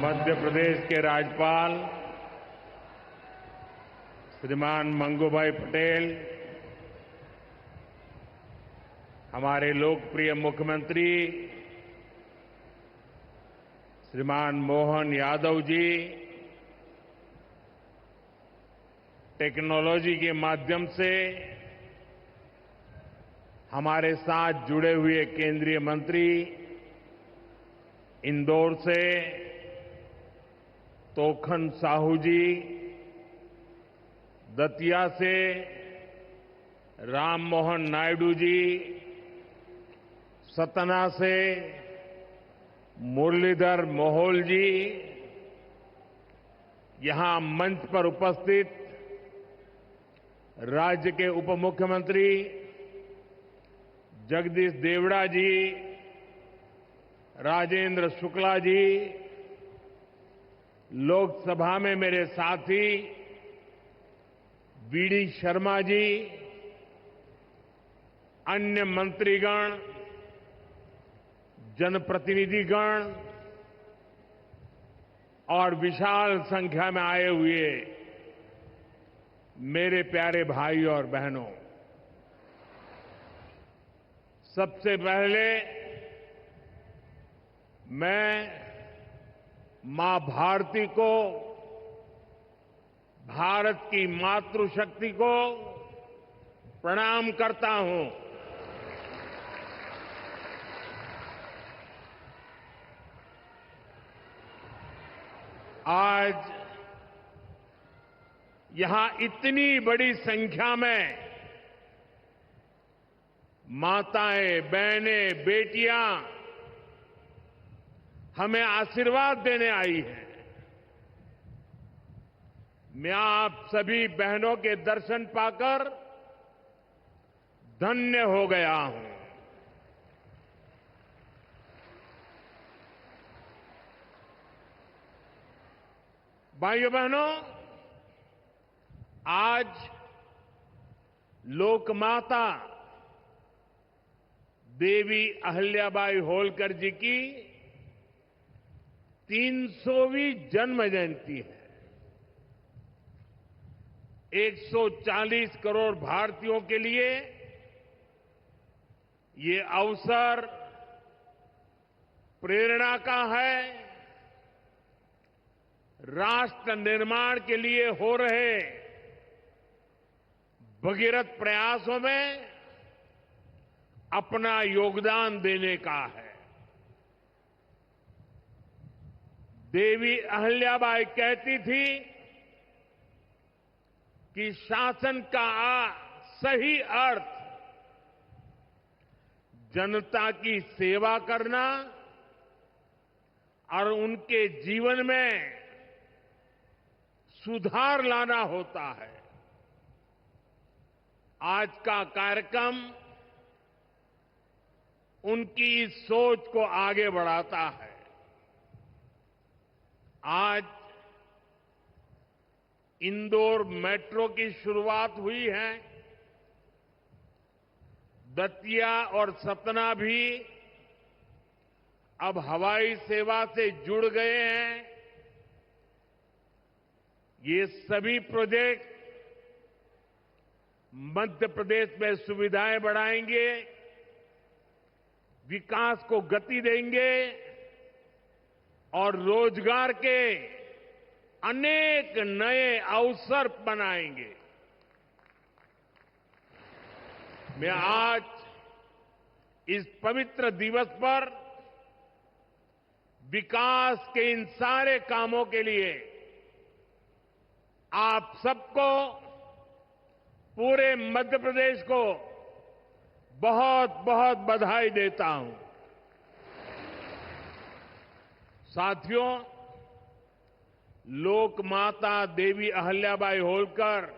मध्य प्रदेश के राज्यपाल श्रीमान मंगूभाई पटेल, हमारे लोकप्रिय मुख्यमंत्री श्रीमान मोहन यादव जी, टेक्नोलॉजी के माध्यम से हमारे साथ जुड़े हुए केंद्रीय मंत्री, इंदौर से तोखन साहू जी, दतिया से राम मोहन नायडू जी, सतना से मुरलीधर मोहोल जी, यहां मंच पर उपस्थित राज्य के उप मुख्यमंत्री जगदीश देवड़ा जी, राजेंद्र शुक्ला जी, लोकसभा में मेरे साथी बीडी शर्मा जी, अन्य मंत्रीगण, जनप्रतिनिधिगण और विशाल संख्या में आए हुए मेरे प्यारे भाई और बहनों, सबसे पहले मैं मां भारती को, भारत की मातृशक्ति को प्रणाम करता हूं। आज यहां इतनी बड़ी संख्या में माताएं, बहनें, बेटियां हमें आशीर्वाद देने आई हैं। मैं आप सभी बहनों के दर्शन पाकर धन्य हो गया हूं। भाइयों बहनों, आज लोकमाता देवी अहिल्याबाई होलकर जी की 300वीं जन्म जयंती है। 140 करोड़ भारतीयों के लिए ये अवसर प्रेरणा का है। राष्ट्र निर्माण के लिए हो रहे भगीरथ प्रयासों में अपना योगदान देने का है। देवी अहिल्याबाई कहती थी कि शासन का सही अर्थ जनता की सेवा करना और उनके जीवन में सुधार लाना होता है। आज का कार्यक्रम उनकी इस सोच को आगे बढ़ाता है। आज इंदौर मेट्रो की शुरुआत हुई है। दतिया और सतना भी अब हवाई सेवा से जुड़ गए हैं। ये सभी प्रोजेक्ट मध्य प्रदेश में सुविधाएं बढ़ाएंगे, विकास को गति देंगे और रोजगार के अनेक नए अवसर बनाएंगे। मैं आज इस पवित्र दिवस पर विकास के इन सारे कामों के लिए आप सबको, पूरे मध्य प्रदेश को बहुत बहुत बधाई देता हूं। साथियों, लोकमाता देवी अहिल्याबाई होलकर,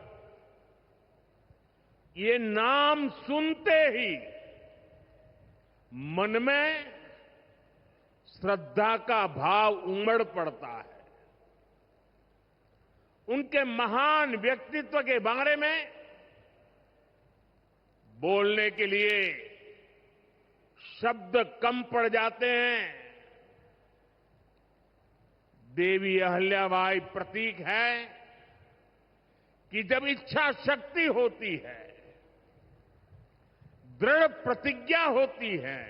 ये नाम सुनते ही मन में श्रद्धा का भाव उमड़ पड़ता है। उनके महान व्यक्तित्व के बारे में बोलने के लिए शब्द कम पड़ जाते हैं। देवी अहल्याबाई प्रतीक है कि जब इच्छा शक्ति होती है, दृढ़ प्रतिज्ञा होती है,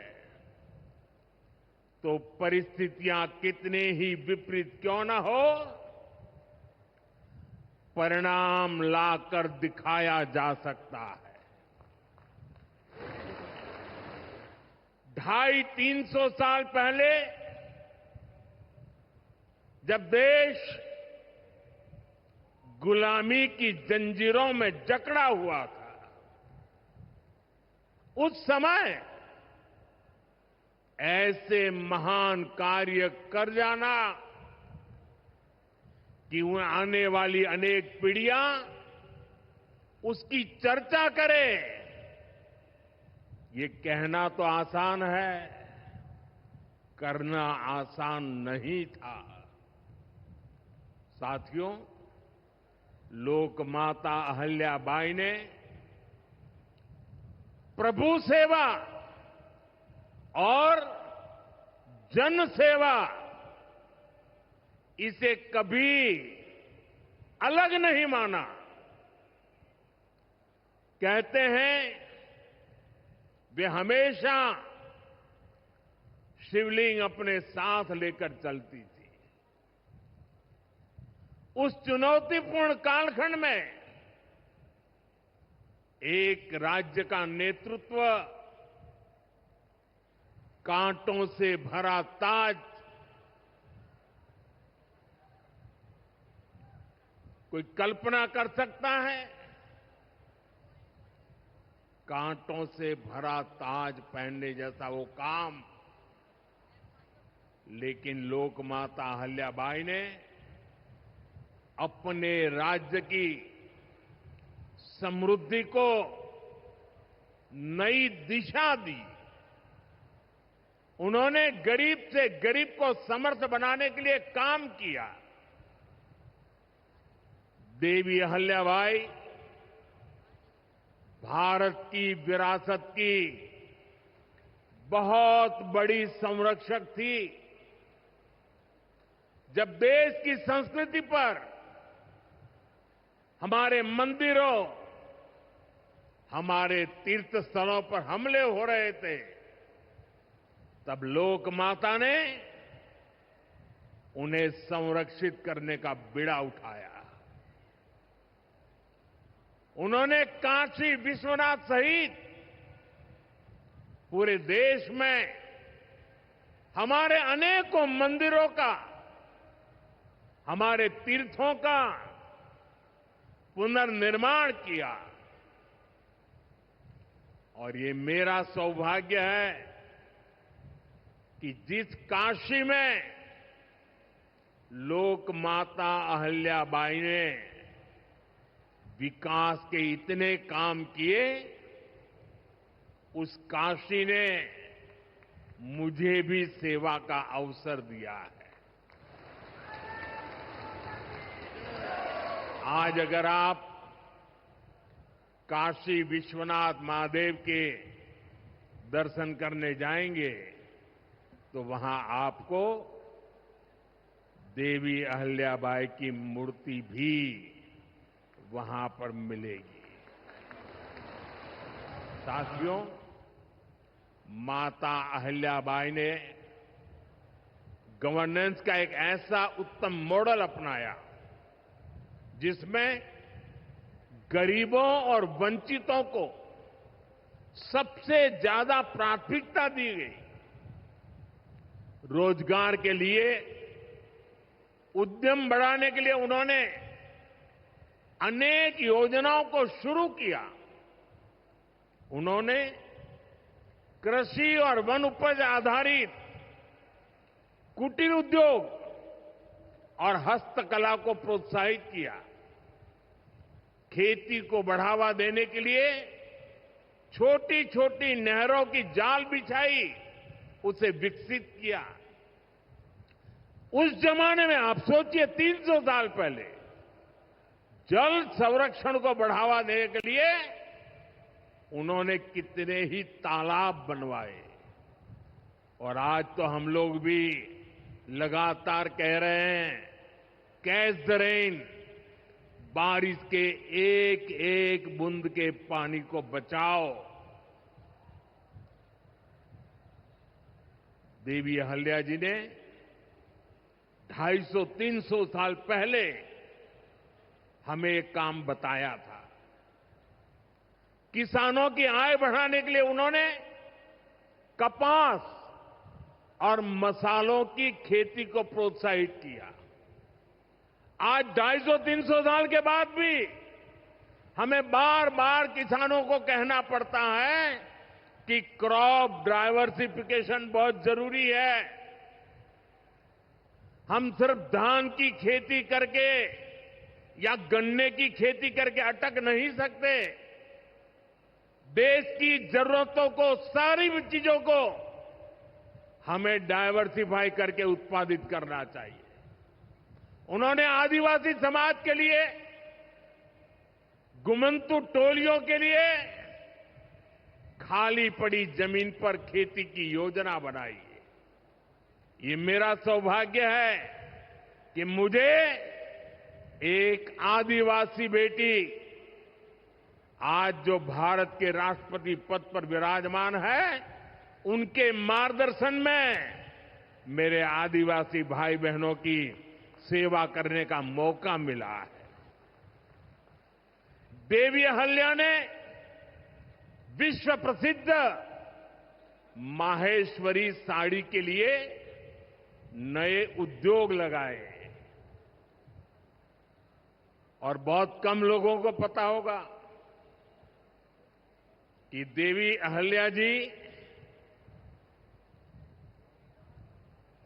तो परिस्थितियां कितने ही विपरीत क्यों न हो, परिणाम लाकर दिखाया जा सकता है। 250-300 साल पहले जब देश गुलामी की जंजीरों में जकड़ा हुआ था, उस समय ऐसे महान कार्य कर जाना कि आने वाली अनेक पीढ़ियां उसकी चर्चा करें, ये कहना तो आसान है, करना आसान नहीं था। साथियों, लोकमाता अहल्याबाई ने प्रभु सेवा और जन सेवा, इसे कभी अलग नहीं माना। कहते हैं वे हमेशा शिवलिंग अपने साथ लेकर चलती थी। उस चुनौतीपूर्ण कालखंड में एक राज्य का नेतृत्व कांटों से भरा ताज कोई कल्पना कर सकता है? कांटों से भरा ताज पहनने जैसा वो काम, लेकिन लोकमाता अहल्याबाई ने अपने राज्य की समृद्धि को नई दिशा दी। उन्होंने गरीब से गरीब को समर्थ बनाने के लिए काम किया। देवी अहल्याबाई भारत की विरासत की बहुत बड़ी संरक्षक थी। जब देश की संस्कृति पर, हमारे मंदिरों, हमारे तीर्थ स्थलों पर हमले हो रहे थे, तब लोक माता ने उन्हें संरक्षित करने का बीड़ा उठाया। उन्होंने काशी विश्वनाथ सहित पूरे देश में हमारे अनेकों मंदिरों का, हमारे तीर्थों का पुनर्निर्माण किया। और ये मेरा सौभाग्य है कि जिस काशी में लोक माता अहल्याबाई ने विकास के इतने काम किए, उस काशी ने मुझे भी सेवा का अवसर दिया है। आज अगर आप काशी विश्वनाथ महादेव के दर्शन करने जाएंगे तो वहां आपको देवी अहल्याबाई की मूर्ति भी वहां पर मिलेगी। साथियों, माता अहल्याबाई ने गवर्नेंस का एक ऐसा उत्तम मॉडल अपनाया जिसमें गरीबों और वंचितों को सबसे ज्यादा प्राथमिकता दी गई। रोजगार के लिए, उद्यम बढ़ाने के लिए उन्होंने अनेक योजनाओं को शुरू किया। उन्होंने कृषि और वन उपज आधारित कुटीर उद्योग और हस्तकला को प्रोत्साहित किया। खेती को बढ़ावा देने के लिए छोटी छोटी नहरों की जाल बिछाई, उसे विकसित किया। उस जमाने में आप सोचिए, 300 साल पहले जल संरक्षण को बढ़ावा देने के लिए उन्होंने कितने ही तालाब बनवाए। और आज तो हम लोग भी लगातार कह रहे हैं, कैच द रेन, बारिश के एक एक बूंद के पानी को बचाओ। देवी अहल्या जी ने 250-300 साल पहले हमें एक काम बताया था। किसानों की आय बढ़ाने के लिए उन्होंने कपास और मसालों की खेती को प्रोत्साहित किया। आज 250-300 साल के बाद भी हमें बार बार किसानों को कहना पड़ता है कि क्रॉप डाइवर्सिफिकेशन बहुत जरूरी है। हम सिर्फ धान की खेती करके या गन्ने की खेती करके अटक नहीं सकते। देश की जरूरतों को, सारी चीजों को हमें डाइवर्सिफाई करके उत्पादित करना चाहिए। उन्होंने आदिवासी समाज के लिए, गुमंतु टोलियों के लिए खाली पड़ी जमीन पर खेती की योजना बनाई। ये मेरा सौभाग्य है कि मुझे एक आदिवासी बेटी, आज जो भारत के राष्ट्रपति पद पर विराजमान है, उनके मार्गदर्शन में मेरे आदिवासी भाई बहनों की सेवा करने का मौका मिला है। देवी अहल्या ने विश्व प्रसिद्ध माहेश्वरी साड़ी के लिए नए उद्योग लगाए। और बहुत कम लोगों को पता होगा कि देवी अहल्या जी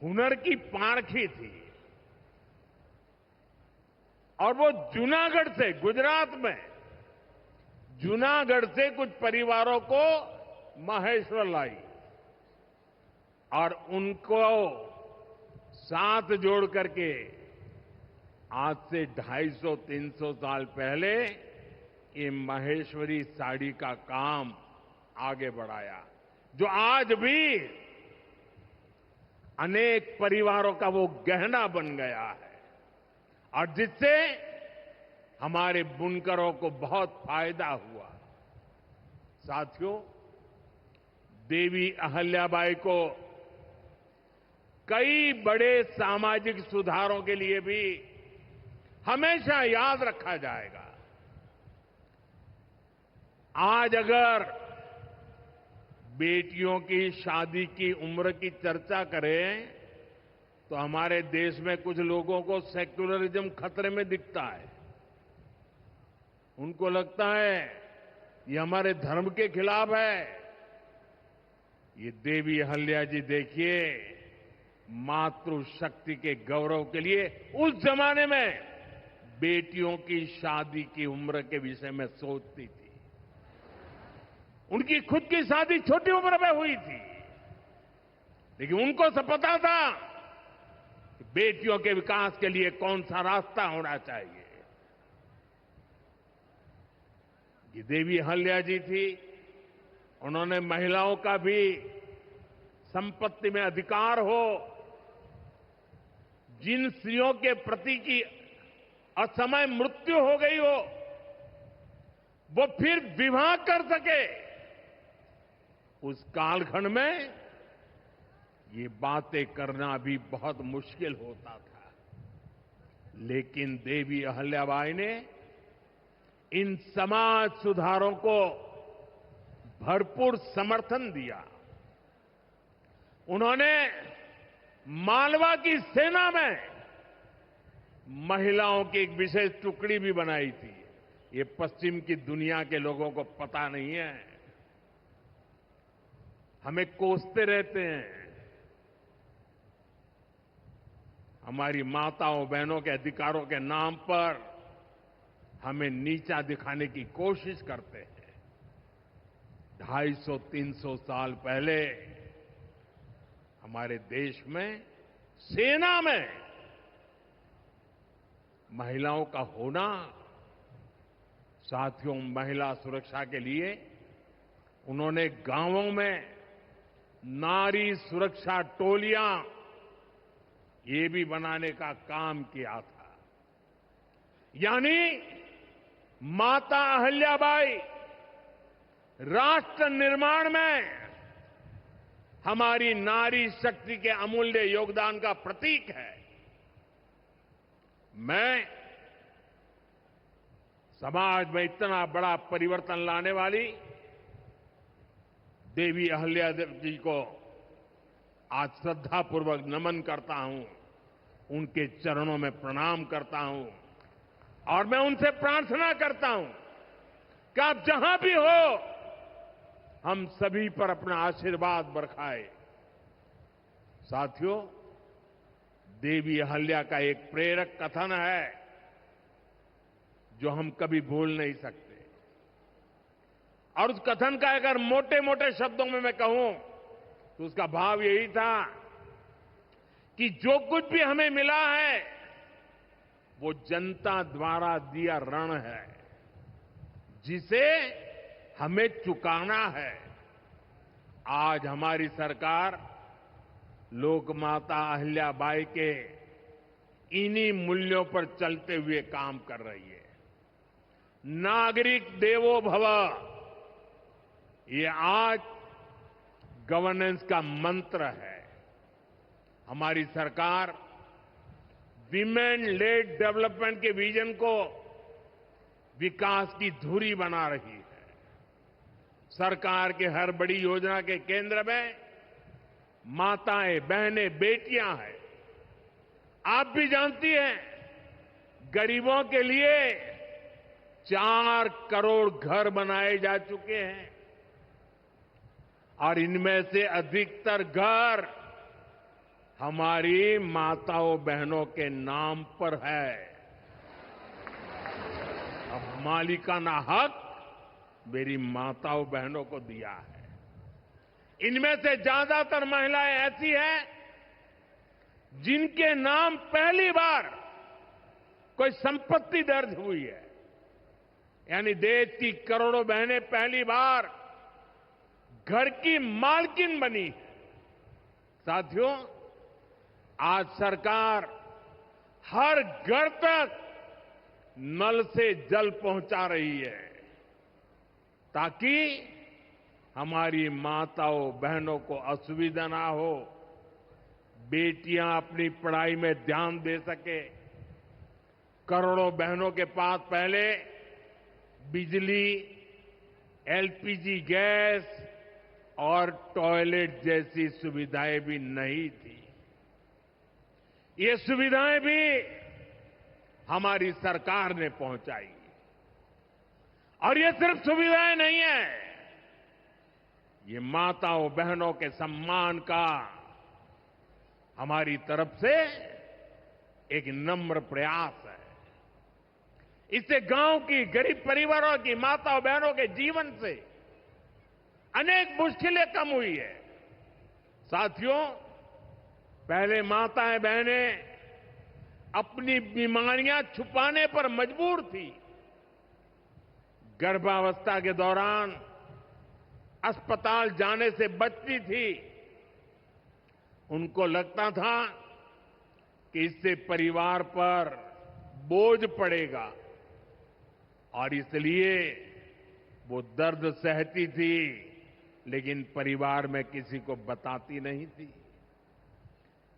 हुनर की पारखी थी। और वो जूनागढ़ से, गुजरात में जूनागढ़ से कुछ परिवारों को माहेश्वर लाई और उनको साथ जोड़ करके आज से 250-300 साल पहले ये माहेश्वरी साड़ी का काम आगे बढ़ाया, जो आज भी अनेक परिवारों का वो गहना बन गया है और जिससे हमारे बुनकरों को बहुत फायदा हुआ। साथियों, देवी अहल्याबाई को कई बड़े सामाजिक सुधारों के लिए भी हमेशा याद रखा जाएगा। आज अगर बेटियों की शादी की उम्र की चर्चा करें तो हमारे देश में कुछ लोगों को सेक्युलरिज्म खतरे में दिखता है। उनको लगता है ये हमारे धर्म के खिलाफ है। ये देवी अहल्या जी देखिए, मातृशक्ति के गौरव के लिए उस जमाने में बेटियों की शादी की उम्र के विषय में सोचती थी। उनकी खुद की शादी छोटी उम्र में हुई थी, लेकिन उनको सब पता था कि बेटियों के विकास के लिए कौन सा रास्ता होना चाहिए। ये देवी अहल्या जी थी। उन्होंने महिलाओं का भी संपत्ति में अधिकार हो, जिन स्त्रियों के प्रति की असमय मृत्यु हो गई हो, वो फिर विवाह कर सके। उस कालखंड में ये बातें करना भी बहुत मुश्किल होता था, लेकिन देवी अहल्याबाई ने इन समाज सुधारों को भरपूर समर्थन दिया। उन्होंने मालवा की सेना में महिलाओं की एक विशेष टुकड़ी भी बनाई थी। ये पश्चिम की दुनिया के लोगों को पता नहीं है। हमें कोसते रहते हैं, हमारी माताओं बहनों के अधिकारों के नाम पर हमें नीचा दिखाने की कोशिश करते हैं। 250-300 साल पहले हमारे देश में सेना में महिलाओं का होना, साथियों, महिला सुरक्षा के लिए उन्होंने गांवों में नारी सुरक्षा टोलियां ये भी बनाने का काम किया था। यानी माता अहिल्याबाई राष्ट्र निर्माण में हमारी नारी शक्ति के अमूल्य योगदान का प्रतीक है। मैं समाज में इतना बड़ा परिवर्तन लाने वाली देवी अहिल्या जी को आज श्रद्धापूर्वक नमन करता हूं, उनके चरणों में प्रणाम करता हूं और मैं उनसे प्रार्थना करता हूं कि आप जहां भी हो, हम सभी पर अपना आशीर्वाद बरसाए। साथियों, देवी अहिल्या का एक प्रेरक कथन है जो हम कभी भूल नहीं सकते। और उस कथन का अगर मोटे मोटे शब्दों में मैं कहूं तो उसका भाव यही था कि जो कुछ भी हमें मिला है वो जनता द्वारा दिया ऋण है, जिसे हमें चुकाना है। आज हमारी सरकार लोकमाता अहिल्याबाई के इन्हीं मूल्यों पर चलते हुए काम कर रही है। नागरिक देवो भव, ये आज गवर्नेंस का मंत्र है। हमारी सरकार विमेन लेड डेवलपमेंट के विजन को विकास की धुरी बना रही है। सरकार के हर बड़ी योजना के केंद्र में माताएं, बहनें, बेटियां हैं। आप भी जानती हैं, गरीबों के लिए 4 करोड़ घर बनाए जा चुके हैं और इनमें से अधिकतर घर हमारी माताओं बहनों के नाम पर है। अब मालिकाना हक मेरी माताओं बहनों को दिया है। इनमें से ज्यादातर महिलाएं ऐसी हैं जिनके नाम पहली बार कोई संपत्ति दर्ज हुई है। यानी देश की करोड़ों बहनें पहली बार घर की मालकिन बनी है। साथियों, आज सरकार हर घर तक नल से जल पहुंचा रही है ताकि हमारी माताओं बहनों को असुविधा ना हो, बेटियां अपनी पढ़ाई में ध्यान दे सके। करोड़ों बहनों के पास पहले बिजली, एलपीजी गैस और टॉयलेट जैसी सुविधाएं भी नहीं थी। ये सुविधाएं भी हमारी सरकार ने पहुंचाई। और ये सिर्फ सुविधाएं नहीं है, ये माताओं बहनों के सम्मान का हमारी तरफ से एक नम्र प्रयास है। इससे गांव की गरीब परिवारों की माताओं बहनों के जीवन से अनेक मुश्किलें कम हुई है। साथियों, पहले माताएं बहनें अपनी बीमारियां छुपाने पर मजबूर थी। गर्भावस्था के दौरान अस्पताल जाने से बचती थी। उनको लगता था कि इससे परिवार पर बोझ पड़ेगा और इसलिए वो दर्द सहती थी, लेकिन परिवार में किसी को बताती नहीं थी।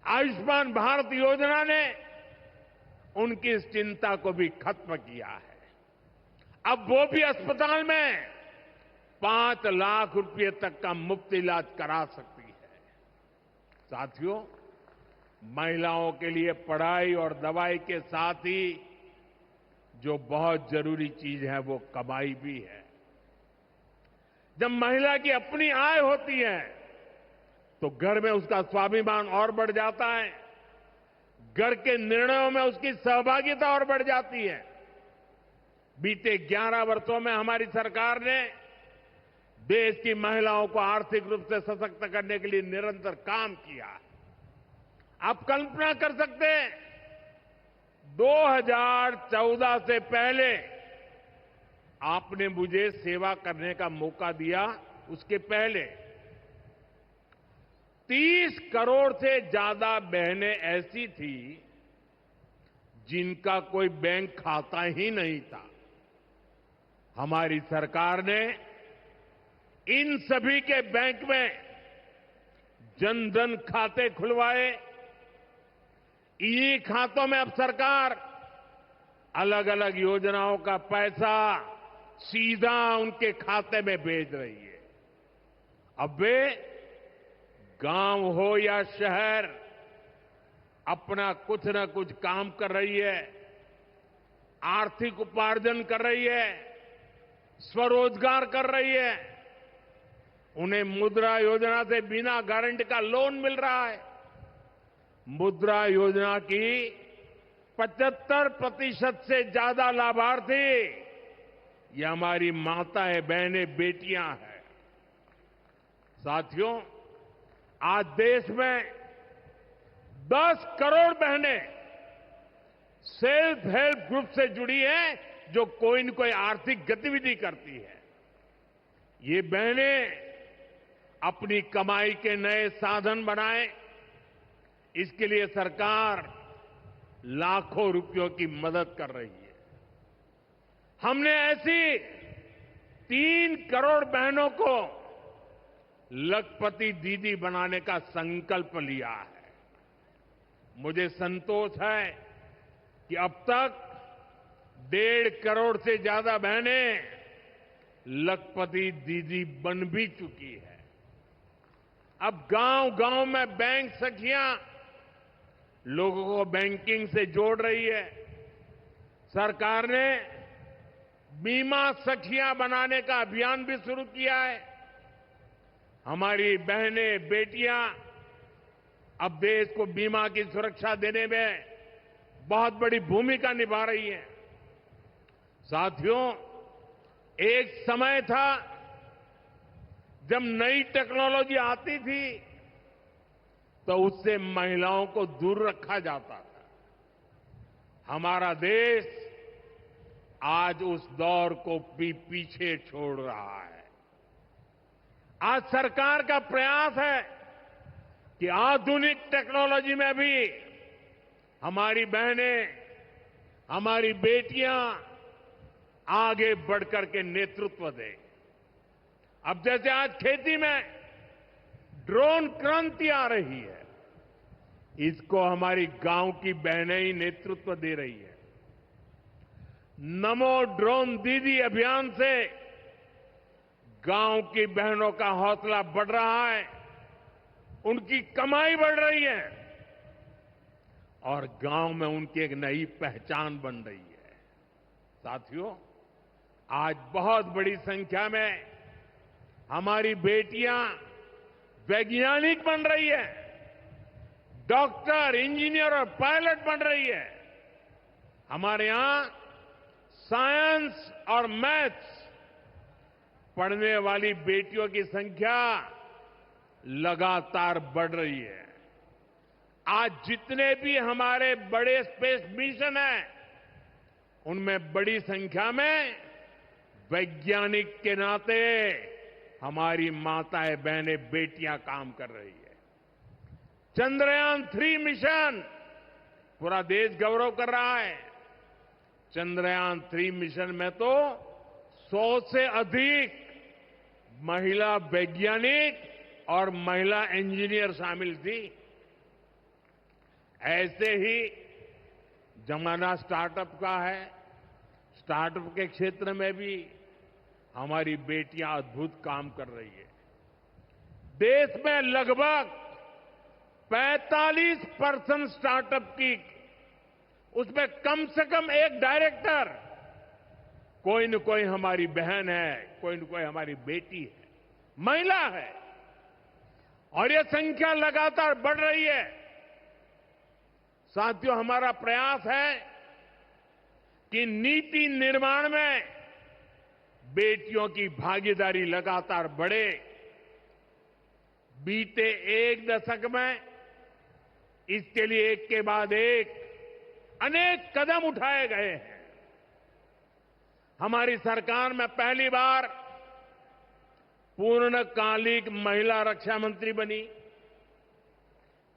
आयुष्मान भारत योजना ने उनकी इस चिंता को भी खत्म किया है। अब वो भी अस्पताल में 5 लाख रुपए तक का मुफ्त इलाज करा सकती है। साथियों, महिलाओं के लिए पढ़ाई और दवाई के साथ ही जो बहुत जरूरी चीज है वो कमाई भी है। जब महिला की अपनी आय होती है तो घर में उसका स्वाभिमान और बढ़ जाता है, घर के निर्णयों में उसकी सहभागिता और बढ़ जाती है। बीते 11 वर्षों में हमारी सरकार ने देश की महिलाओं को आर्थिक रूप से सशक्त करने के लिए निरंतर काम किया है। आप कल्पना कर सकते हैं, 2014 से पहले आपने मुझे सेवा करने का मौका दिया, उसके पहले 30 करोड़ से ज्यादा बहनें ऐसी थी जिनका कोई बैंक खाता ही नहीं था। हमारी सरकार ने इन सभी के बैंक में जन-धन खाते खुलवाए। इन्हीं खातों में अब सरकार अलग अलग योजनाओं का पैसा सीधा उनके खाते में भेज रही है। अब वे गांव हो या शहर अपना कुछ न कुछ काम कर रही है, आर्थिक उपार्जन कर रही है, स्वरोजगार कर रही है। उन्हें मुद्रा योजना से बिना गारंटी का लोन मिल रहा है। मुद्रा योजना की 75% से ज्यादा लाभार्थी ये हमारी माताएं, बहनें, बेटियां हैं। साथियों, आज देश में 10 करोड़ बहनें सेल्फ हेल्प ग्रुप से जुड़ी हैं, जो कोई न कोई आर्थिक गतिविधि करती है। ये बहनें अपनी कमाई के नए साधन बनाएं, इसके लिए सरकार लाखों रुपयों की मदद कर रही है। हमने ऐसी 3 करोड़ बहनों को लखपति दीदी बनाने का संकल्प लिया है। मुझे संतोष है कि अब तक 1.5 करोड़ से ज्यादा बहनें लखपति दीदी बन भी चुकी है। अब गांव-गांव में बैंक सखियां लोगों को बैंकिंग से जोड़ रही है। सरकार ने बीमा सखियां बनाने का अभियान भी शुरू किया है। हमारी बहनें, बेटियां अब देश को बीमा की सुरक्षा देने में बहुत बड़ी भूमिका निभा रही हैं। साथियों, एक समय था जब नई टेक्नोलॉजी आती थी तो उससे महिलाओं को दूर रखा जाता था। हमारा देश आज उस दौर को भी पीछे छोड़ रहा है। आज सरकार का प्रयास है कि आधुनिक टेक्नोलॉजी में भी हमारी बहनें, हमारी बेटियां आगे बढ़कर के नेतृत्व दें। अब जैसे आज खेती में ड्रोन क्रांति आ रही है, इसको हमारी गांव की बहनें ही नेतृत्व दे रही है। नमो ड्रोन दीदी अभियान से गांव की बहनों का हौसला बढ़ रहा है, उनकी कमाई बढ़ रही है और गांव में उनकी एक नई पहचान बन रही है। साथियों, आज बहुत बड़ी संख्या में हमारी बेटियां वैज्ञानिक बन रही है, डॉक्टर, इंजीनियर और पायलट बन रही है। हमारे यहां साइंस और मैथ्स पढ़ने वाली बेटियों की संख्या लगातार बढ़ रही है। आज जितने भी हमारे बड़े स्पेस मिशन हैं, उनमें बड़ी संख्या में वैज्ञानिक के नाते हमारी माताएं, बहनें, बेटियां काम कर रही है। चंद्रयान 3 मिशन पूरा देश गौरव कर रहा है। चंद्रयान 3 मिशन में तो 100 से अधिक महिला वैज्ञानिक और महिला इंजीनियर शामिल थी। ऐसे ही जमाना स्टार्टअप का है। स्टार्टअप के क्षेत्र में भी हमारी बेटियां अद्भुत काम कर रही है। देश में लगभग 45% स्टार्टअप की, उसमें कम से कम एक डायरेक्टर कोई न कोई हमारी बहन है, कोई न कोई हमारी बेटी है, महिला है। और यह संख्या लगातार बढ़ रही है। साथियों, हमारा प्रयास है कि नीति निर्माण में बेटियों की भागीदारी लगातार बढ़े। बीते 1 दशक में इसके लिए एक के बाद एक अनेक कदम उठाए गए हैं। हमारी सरकार में पहली बार पूर्णकालिक महिला रक्षा मंत्री बनी।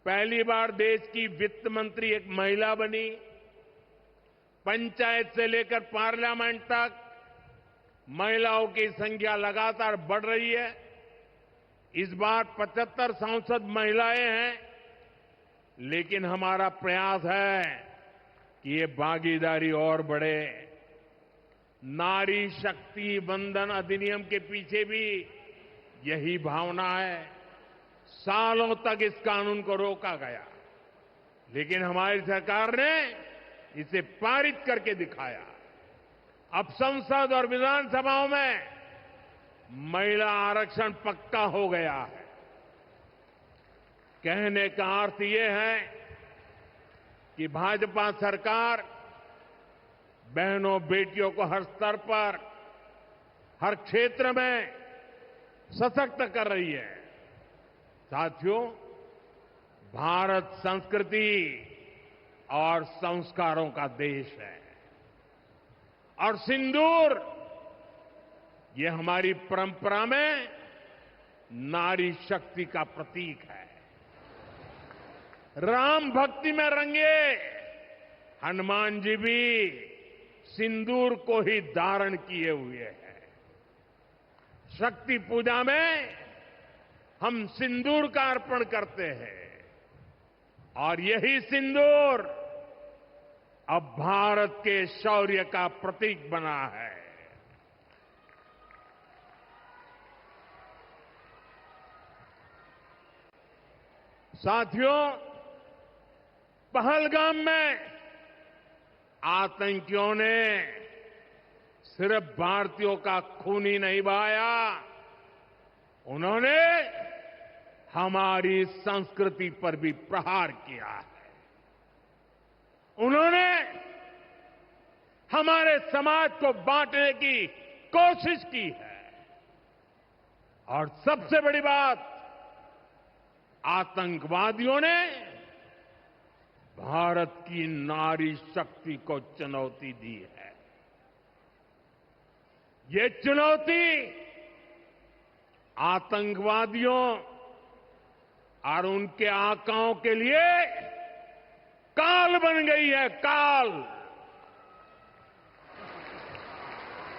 पहली बार देश की वित्त मंत्री एक महिला बनी। पंचायत से लेकर पार्लियामेंट तक महिलाओं की संख्या लगातार बढ़ रही है। इस बार 75 सांसद महिलाएं हैं, लेकिन हमारा प्रयास है कि ये भागीदारी और बढ़े। नारी शक्ति वंदन अधिनियम के पीछे भी यही भावना है। सालों तक इस कानून को रोका गया, लेकिन हमारी सरकार ने इसे पारित करके दिखाया। अब संसद और विधानसभाओं में महिला आरक्षण पक्का हो गया है। कहने का अर्थ ये है कि भाजपा सरकार बहनों बेटियों को हर स्तर पर, हर क्षेत्र में सशक्त कर रही है। साथियों, भारत संस्कृति और संस्कारों का देश है और सिंदूर ये हमारी परंपरा में नारी शक्ति का प्रतीक है। राम भक्ति में रंगे हनुमान जी भी सिंदूर को ही धारण किए हुए हैं। शक्ति पूजा में हम सिंदूर का अर्पण करते हैं और यही सिंदूर अब भारत के शौर्य का प्रतीक बना है। साथियों, पहलगाम में आतंकियों ने सिर्फ भारतीयों का खून ही नहीं बहाया, उन्होंने हमारी संस्कृति पर भी प्रहार किया है। उन्होंने हमारे समाज को बांटने की कोशिश की है और सबसे बड़ी बात, आतंकवादियों ने भारत की नारी शक्ति को चुनौती दी है। ये चुनौती आतंकवादियों और उनके आकाओं के लिए काल बन गई है, काल।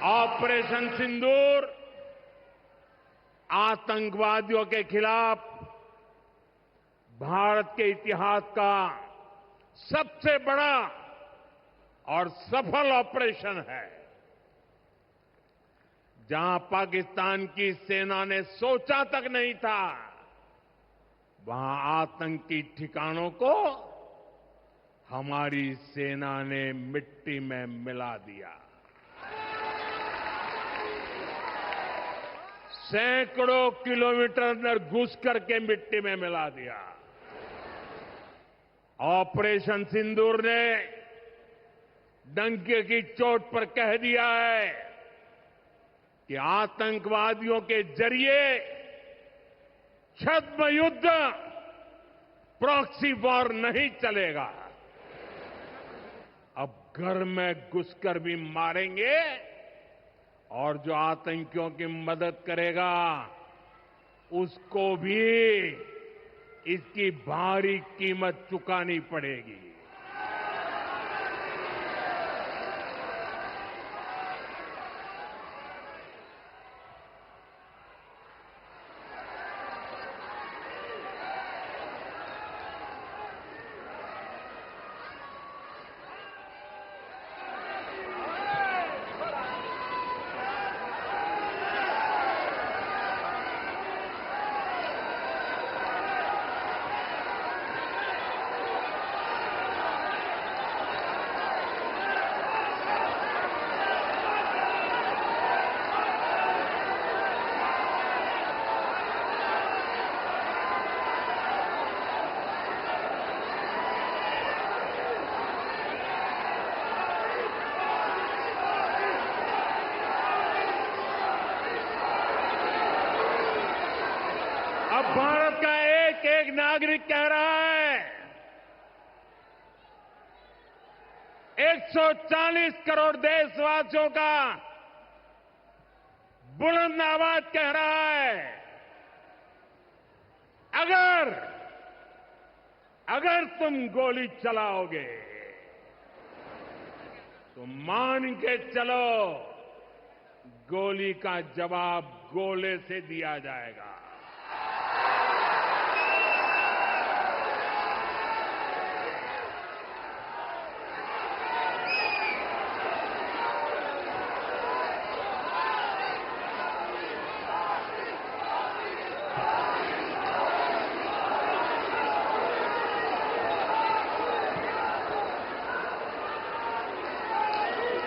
ऑपरेशन सिंदूर आतंकवादियों के खिलाफ भारत के इतिहास का सबसे बड़ा और सफल ऑपरेशन है। जहां पाकिस्तान की सेना ने सोचा तक नहीं था, वहां आतंकी ठिकानों को हमारी सेना ने मिट्टी में मिला दिया। सैकड़ों किलोमीटर अंदर घुस करके मिट्टी में मिला दिया। ऑपरेशन सिंदूर ने डंके की चोट पर कह दिया है कि आतंकवादियों के जरिए छद्म युद्ध, प्रॉक्सी वॉर नहीं चलेगा। अब घर में घुसकर भी मारेंगे और जो आतंकियों की मदद करेगा उसको भी इसकी भारी कीमत चुकानी पड़ेगी। अब भारत का एक एक नागरिक कह रहा है, 140 करोड़ देशवासियों का बुलंद आवाज कह रहा है, अगर अगर तुम गोली चलाओगे तो मान के चलो गोली का जवाब गोले से दिया जाएगा।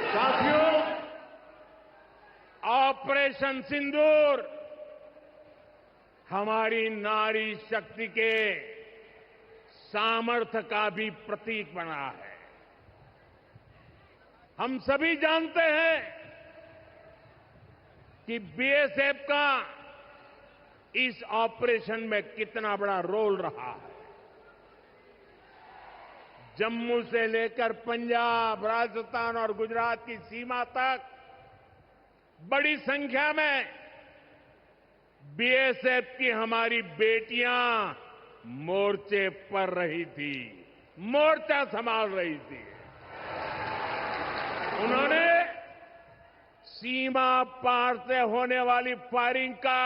साथियों, ऑपरेशन सिंदूर हमारी नारी शक्ति के सामर्थ्य का भी प्रतीक बना है। हम सभी जानते हैं कि बीएसएफ का इस ऑपरेशन में कितना बड़ा रोल रहा है। जम्मू से लेकर पंजाब, राजस्थान और गुजरात की सीमा तक बड़ी संख्या में बीएसएफ की हमारी बेटियां मोर्चे पर रही थी, मोर्चा संभाल रही थी। उन्होंने सीमा पार से होने वाली फायरिंग का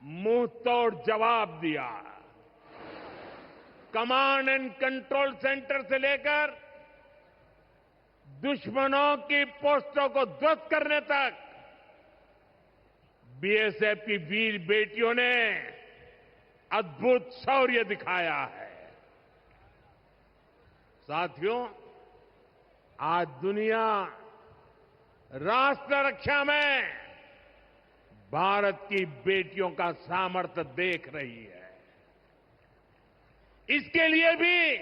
मुंह तोड़ जवाब दिया। कमांड एंड कंट्रोल सेंटर से लेकर दुश्मनों की पोस्टों को ध्वस्त करने तक बीएसएफ की वीर बेटियों ने अद्भुत शौर्य दिखाया है। साथियों, आज दुनिया राष्ट्र रक्षा में भारत की बेटियों का सामर्थ्य देख रही है। इसके लिए भी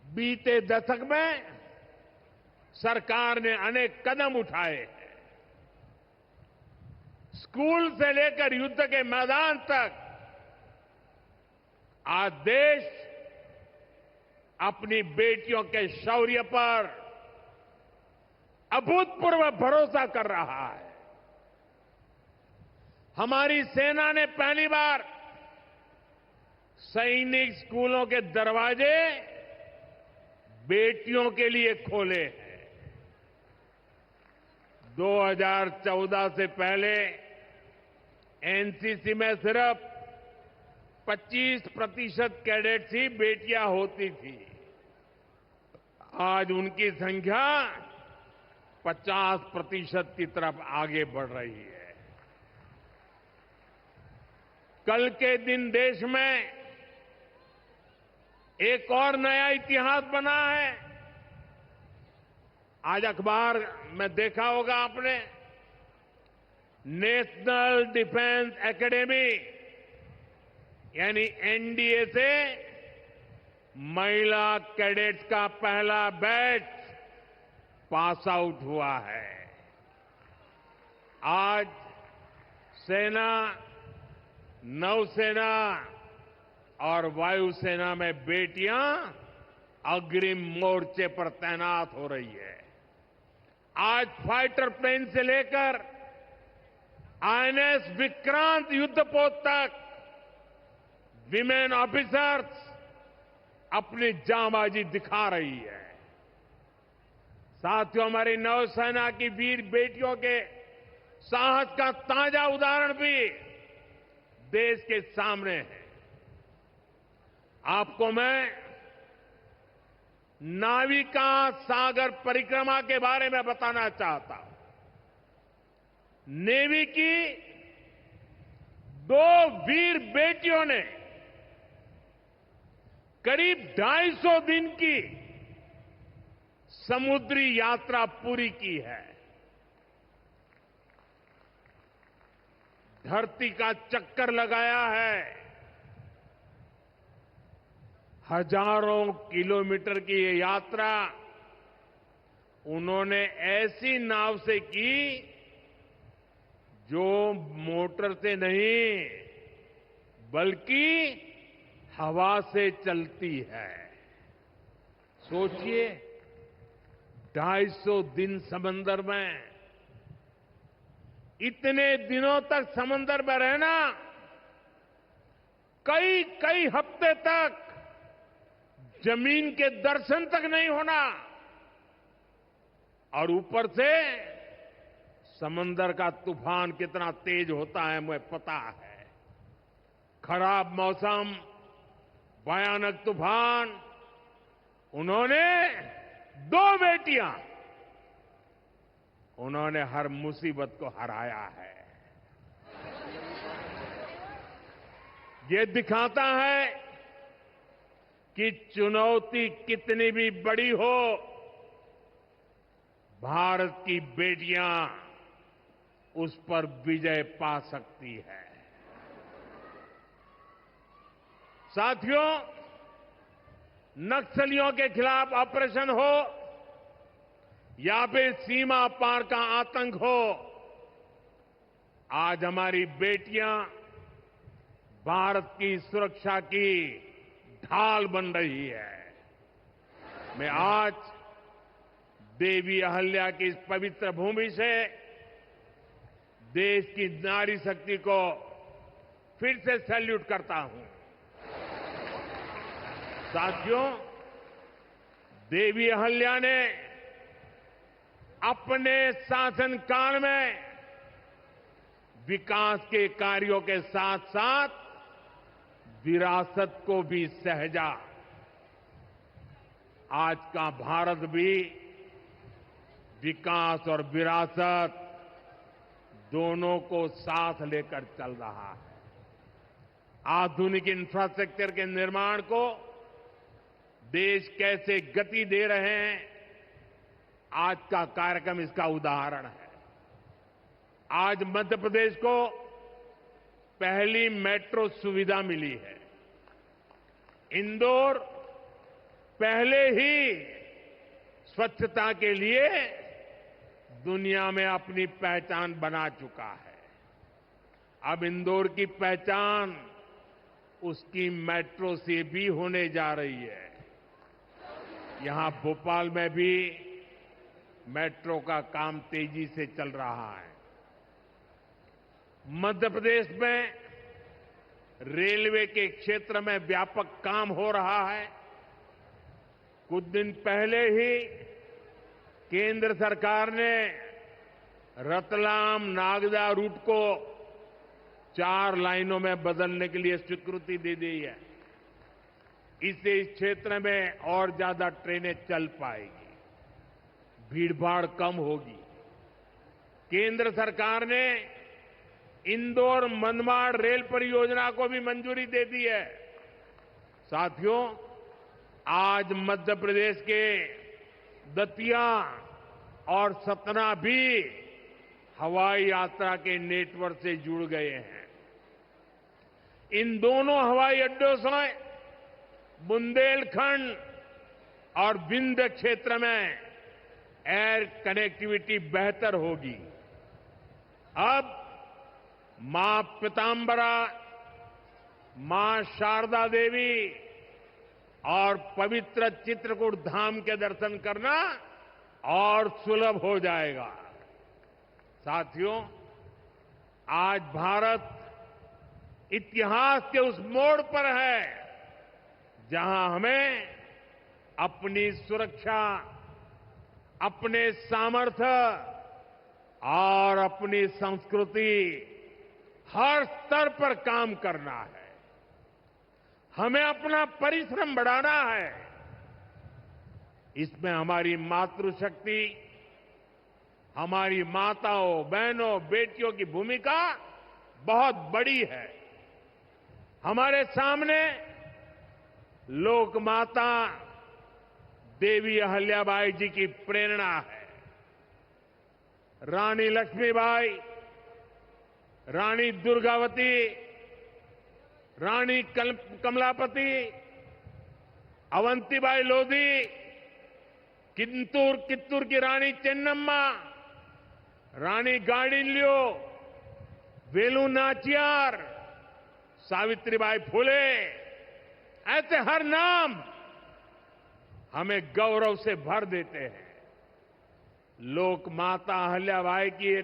बीते दशक में सरकार ने अनेक कदम उठाए हैं। स्कूल से लेकर युद्ध के मैदान तक आज देश अपनी बेटियों के शौर्य पर अभूतपूर्व भरोसा कर रहा है। हमारी सेना ने पहली बार सैनिक स्कूलों के दरवाजे बेटियों के लिए खोले हैं। 2014 से पहले एनसीसी में सिर्फ 25% कैडेट्स ही बेटियां होती थी। आज उनकी संख्या 50% की तरफ आगे बढ़ रही है। कल के दिन देश में एक और नया इतिहास बना है। आज अखबार में देखा होगा आपने, नेशनल डिफेंस एकेडमी यानी एनडीए से महिला कैडेट्स का पहला बैच पास आउट हुआ है। आज सेना, नौसेना और वायुसेना में बेटियां अग्रिम मोर्चे पर तैनात हो रही है। आज फाइटर प्लेन से लेकर आईएनएस विक्रांत युद्धपोत तक विमेन ऑफिसर्स अपनी जांबाजी दिखा रही है। साथियों, हमारी नौसेना की वीर बेटियों के साहस का ताजा उदाहरण भी देश के सामने है। आपको मैं नाविका सागर परिक्रमा के बारे में बताना चाहता हूं। नेवी की 2 वीर बेटियों ने करीब 250 दिन की समुद्री यात्रा पूरी की है। धरती का चक्कर लगाया है। हजारों किलोमीटर की ये यात्रा उन्होंने ऐसी नाव से की जो मोटर से नहीं बल्कि हवा से चलती है। सोचिए, 250 दिन समंदर में, इतने दिनों तक समंदर में रहना कई कई हफ्ते तक जमीन के दर्शन तक नहीं होना और ऊपर से समंदर का तूफान कितना तेज होता है मुझे पता है। खराब मौसम, भयानक तूफान, उन्होंने 2 बेटियां, उन्होंने हर मुसीबत को हराया है। ये दिखाता है कि चुनौती कितनी भी बड़ी हो, भारत की बेटियां उस पर विजय पा सकती है। साथियों, नक्सलियों के खिलाफ ऑपरेशन हो या फिर सीमा पार का आतंक हो, आज हमारी बेटियां भारत की सुरक्षा की ढाल बन रही है। मैं आज देवी अहल्या की इस पवित्र भूमि से देश की नारी शक्ति को फिर से सैल्यूट करता हूं। साथियों, देवी अहल्या ने अपने शासनकाल में विकास के कार्यों के साथ साथ विरासत को भी सहेजा। आज का भारत भी विकास और विरासत दोनों को साथ लेकर चल रहा है। आधुनिक इंफ्रास्ट्रक्चर के निर्माण को देश कैसे गति दे रहे हैं, आज का कार्यक्रम इसका उदाहरण है। आज मध्य प्रदेश को पहली मेट्रो सुविधा मिली है। इंदौर पहले ही स्वच्छता के लिए दुनिया में अपनी पहचान बना चुका है। अब इंदौर की पहचान उसकी मेट्रो से भी होने जा रही है। यहां भोपाल में भी मेट्रो का काम तेजी से चल रहा है। मध्य प्रदेश में रेलवे के क्षेत्र में व्यापक काम हो रहा है। कुछ दिन पहले ही केंद्र सरकार ने रतलाम नागदा रूट को 4 लाइनों में बदलने के लिए स्वीकृति दे दी है। इससे इस क्षेत्र में और ज्यादा ट्रेनें चल पाएगी, भीड़भाड़ कम होगी। केंद्र सरकार ने इंदौर मनमाड़ रेल परियोजना को भी मंजूरी दे दी है। साथियों, आज मध्य प्रदेश के दतिया और सतना भी हवाई यात्रा के नेटवर्क से जुड़ गए हैं। इन दोनों हवाई अड्डों से बुंदेलखंड और विंध्य क्षेत्र में एयर कनेक्टिविटी बेहतर होगी। अब मां पीतांबरा, मां शारदा देवी और पवित्र चित्रकूट धाम के दर्शन करना और सुलभ हो जाएगा। साथियों, आज भारत इतिहास के उस मोड़ पर है जहां हमें अपनी सुरक्षा, अपने सामर्थ्य और अपनी संस्कृति हर स्तर पर काम करना है। हमें अपना परिश्रम बढ़ाना है। इसमें हमारी मातृशक्ति, हमारी माताओं, बहनों, बेटियों की भूमिका बहुत बड़ी है। हमारे सामने लोक माता देवी अहल्याबाई जी की प्रेरणा है। रानी लक्ष्मीबाई, रानी दुर्गावती, रानी कमलापति, अवंतीबाई लोधी, कित्तूर की रानी चेन्नम्मा, रानी गाडिल्यो, वेलु नाचियार, सावित्रीबाई फुले, ऐसे हर नाम हमें गौरव से भर देते हैं। लोक माता अहल्याबाई की ये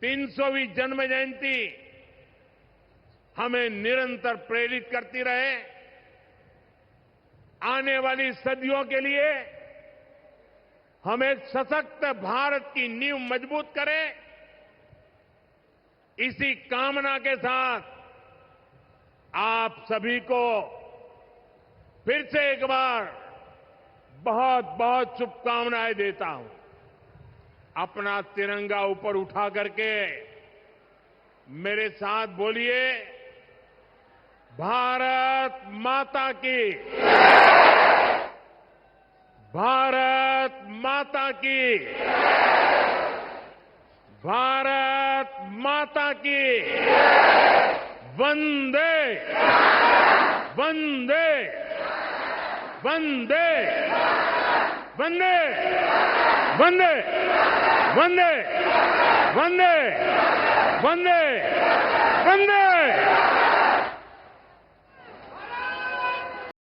300वीं जन्म जयंती हमें निरंतर प्रेरित करती रहे। आने वाली सदियों के लिए हम एक सशक्त भारत की नींव मजबूत करें। इसी कामना के साथ आप सभी को फिर से एक बार बहुत बहुत शुभकामनाएं देता हूं। अपना तिरंगा ऊपर उठा करके मेरे साथ बोलिए, भारत माता की, भारत माता की, भारत माता की, वंदे वंदे वंदे वंदे वंदे वंदे वंदे वंदे वंदे